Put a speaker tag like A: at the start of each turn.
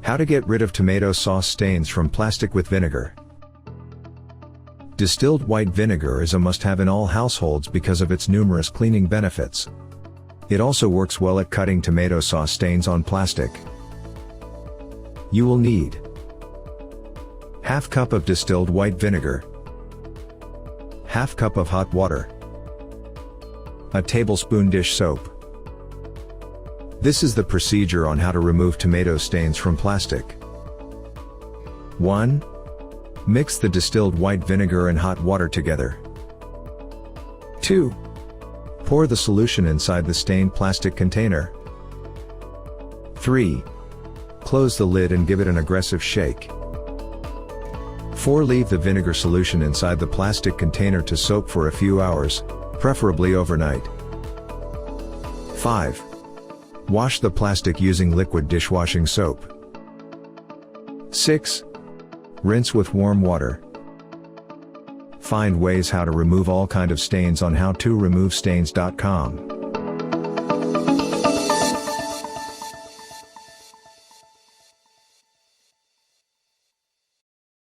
A: How to get rid of tomato sauce stains from plastic with vinegar. Distilled white vinegar is a must-have in all households because of its numerous cleaning benefits. It also works well at cutting tomato sauce stains on plastic. You will need ½ cup of distilled white vinegar, ½ cup of hot water, a tablespoon dish soap. This is the procedure on how to remove tomato stains from plastic. 1. Mix the distilled white vinegar and hot water together. 2. Pour the solution inside the stained plastic container. 3. Close the lid and give it an aggressive shake. 4. Leave the vinegar solution inside the plastic container to soak for a few hours, preferably overnight. 5. Wash the plastic using liquid dishwashing soap. 6. Rinse with warm water. Find ways how to remove all kind of stains on howtoremovestains.com.